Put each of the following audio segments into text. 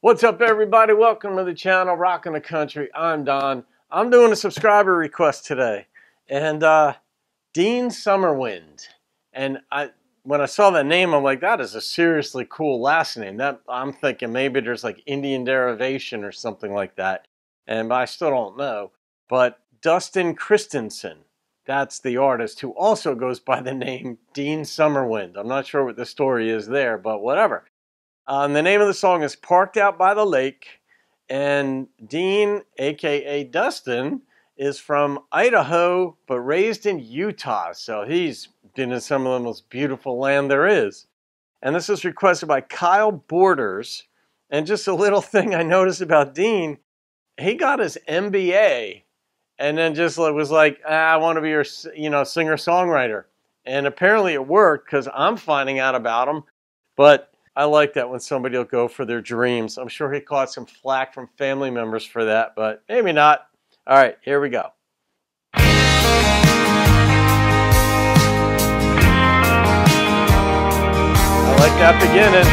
What's up, everybody? Welcome to the channel, Rockin' the Country. I'm Don. I'm doing a subscriber request today, and Dean Summerwind. And when I saw that name, I'm like, that is a seriously cool last name. That I'm thinking maybe there's like Indian derivation or something like that, and I still don't know. But Dustin Christensen, that's the artist who also goes by the name Dean Summerwind. I'm not sure what the story is there, but whatever. The name of the song is Parked Out by the Lake, and Dean, aka Dustin, is from Idaho, but raised in Utah, so he's been in some of the most beautiful land there is. And this is requested by Kyle Borders, and just a little thing I noticed about Dean, he got his MBA, and then just was like, I want to be your singer-songwriter. And apparently it worked, because I'm finding out about him, but I like that when somebody will go for their dreams. I'm sure he caught some flack from family members for that, but maybe not. All right, here we go. I like that beginning.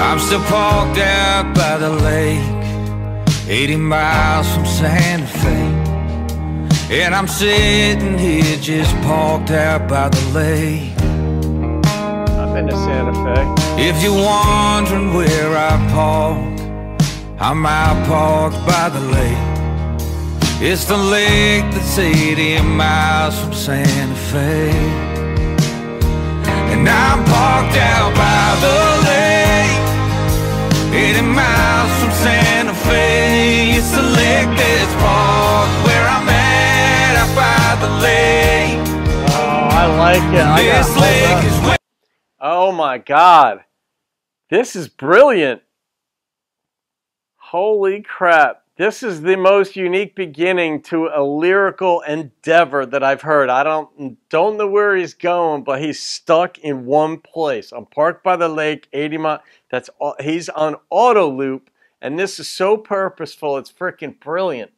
I'm still parked out by the lake, 80 miles from Santa Fe. And I'm sitting here just parked out by the lake. I've been to Santa Fe. If you're wondering where I park, I'm out parked by the lake. It's the lake that's 80 miles from Santa Fe. And I'm parked out by the lake, 80 miles from Santa Fe. It's the lake that's parked where I'm at. By the lake. Oh, I like it. Oh my God. This is brilliant. Holy crap. This is the most unique beginning to a lyrical endeavor that I've heard. I don't know where he's going, but he's stuck in one place. I'm parked by the lake, 80 miles. He's on auto loop, and this is so purposeful. It's freaking brilliant.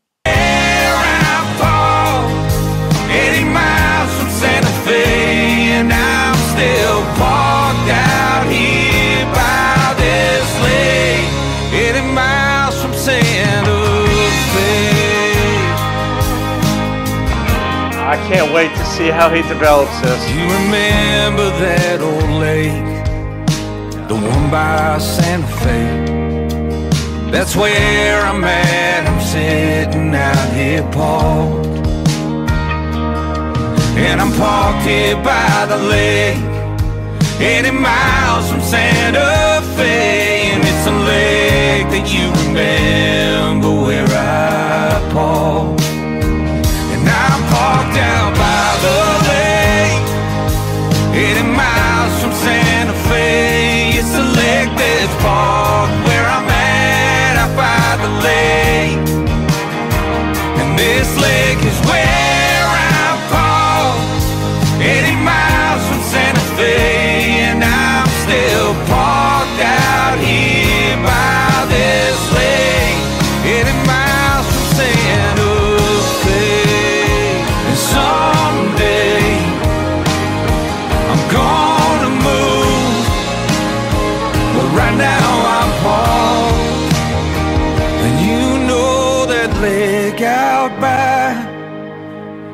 80 miles from Santa Fe, and I'm still parked out here by this lake. 80 miles from Santa Fe. I can't wait to see how he develops this. You remember that old lake, the one by Santa Fe? That's where I'm at, I'm sitting out here parked. And I'm parked here by the lake, 80 miles from Santa Fe. And it's a lake that you remember where I parked. And I'm parked out by the lake, 80 miles from Santa Fe. It's a lake that's parked where I'm at, out by the lake. And this lake is where 80 miles from Santa Fe, and I'm still parked out here by this lake, 80 miles from Santa Fe. And someday I'm gonna move, but right now I'm parked. And you know that lake out by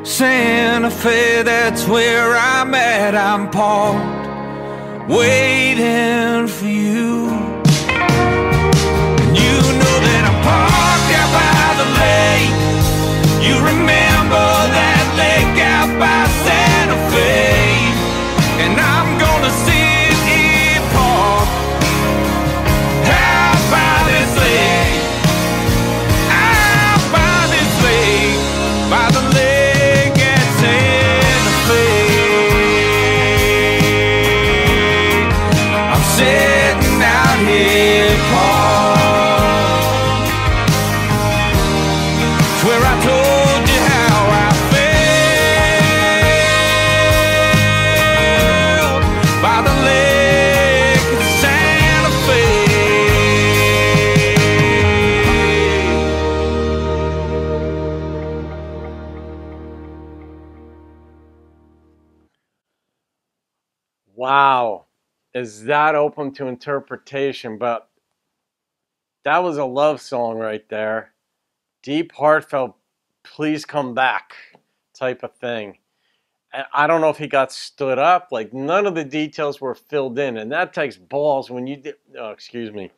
Santa Fe, that's where I'm at. I'm parked, waiting for you. And you know that I'm parked out by the lake. You remember that lake out by Santa Fe. And I'm gonna sit here parked out by this lake, out by this lake, by the lake. Sitting out here parked, it's where I told you how I felt, by the lake of Santa Fe. wow, is that open to interpretation? But that was a love song right there. Deep, heartfelt, please come back type of thing. And I don't know if he got stood up. Like, none of the details were filled in. And that takes balls when you do, oh, excuse me.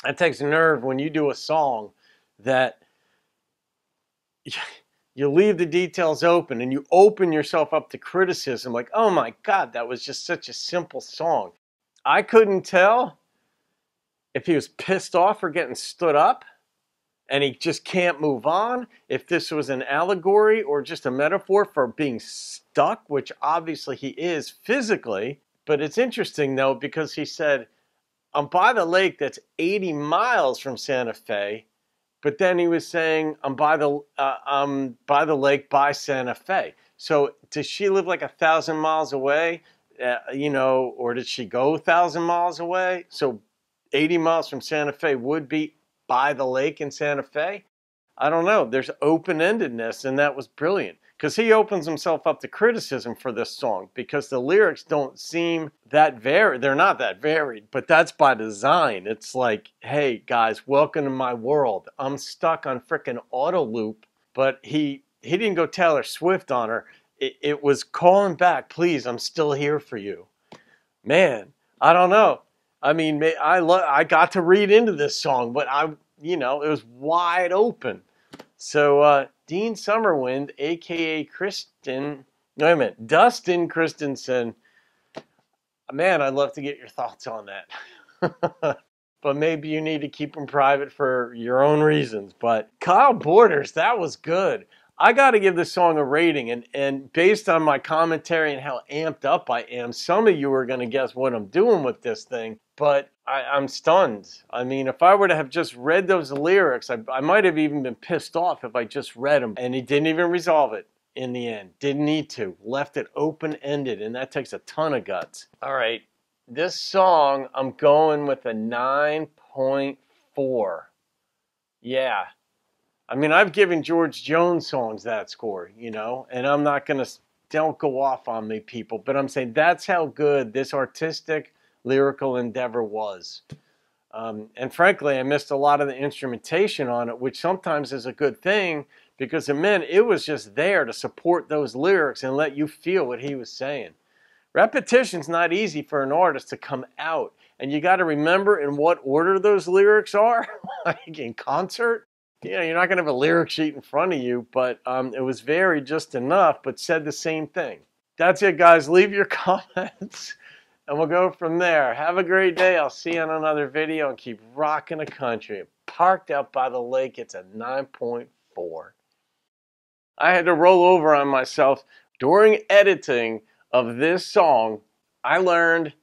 That takes nerve when you do a song that you leave the details open and you open yourself up to criticism. Like, oh my God, that was just such a simple song. I couldn't tell if he was pissed off for getting stood up and he just can't move on, if this was an allegory or just a metaphor for being stuck, which obviously he is physically. But it's interesting, though, because he said, I'm by the lake that's 80 miles from Santa Fe, but then he was saying, I'm by the lake by Santa Fe. So does she live like 1,000 miles away, or did she go 1,000 miles away? So 80 miles from Santa Fe would be by the lake in Santa Fe? I don't know. There's open-endedness, and that was brilliant. Because he opens himself up to criticism for this song, because the lyrics don't seem that varied. They're not that varied, but that's by design. It's like, hey, guys, welcome to my world. I'm stuck on frickin' auto loop, but he didn't go Taylor Swift on her. It was calling back, please, I'm still here for you. Man, I don't know. I mean, I got to read into this song, but it was wide open. So Dean Summerwind, a.k.a. Dustin Christensen. Man, I'd love to get your thoughts on that. But maybe you need to keep them private for your own reasons. But Kyle Borders, that was good. I got to give this song a rating, and based on my commentary and how amped up I am, some of you are going to guess what I'm doing with this thing, but I'm stunned. I mean, if I were to have just read those lyrics, I might have even been pissed off if I just read them, and he didn't even resolve it in the end. Didn't need to. Left it open-ended, and that takes a ton of guts. All right, this song, I'm going with a 9.4. Yeah. I mean, I've given George Jones songs that score, and I'm not going to, don't go off on me, people, but I'm saying that's how good this artistic, lyrical endeavor was. And frankly, I missed a lot of the instrumentation on it, which sometimes is a good thing, because it meant it was just there to support those lyrics and let you feel what he was saying. Repetition's not easy for an artist to come out, and you got to remember in what order those lyrics are, like in concert. You're not going to have a lyric sheet in front of you, but it was varied just enough, but said the same thing. That's it, guys. Leave your comments, and we'll go from there. Have a great day. I'll see you on another video, and keep rocking the country. Parked out by the lake, it's a 9.4. I had to roll over on myself. During editing of this song, I learned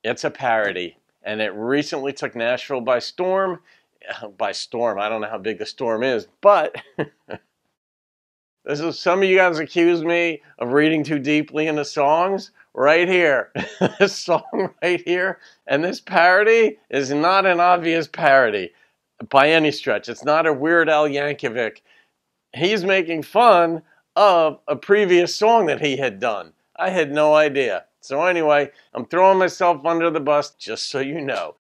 it's a parody, and it recently took Nashville by storm. By storm, I don't know how big the storm is, but this is, some of you guys accuse me of reading too deeply into songs. Right here, this song right here, and this parody is not an obvious parody by any stretch. It's not a Weird Al Yankovic. He's making fun of a previous song that he had done. I had no idea. So anyway, I'm throwing myself under the bus, just so you know.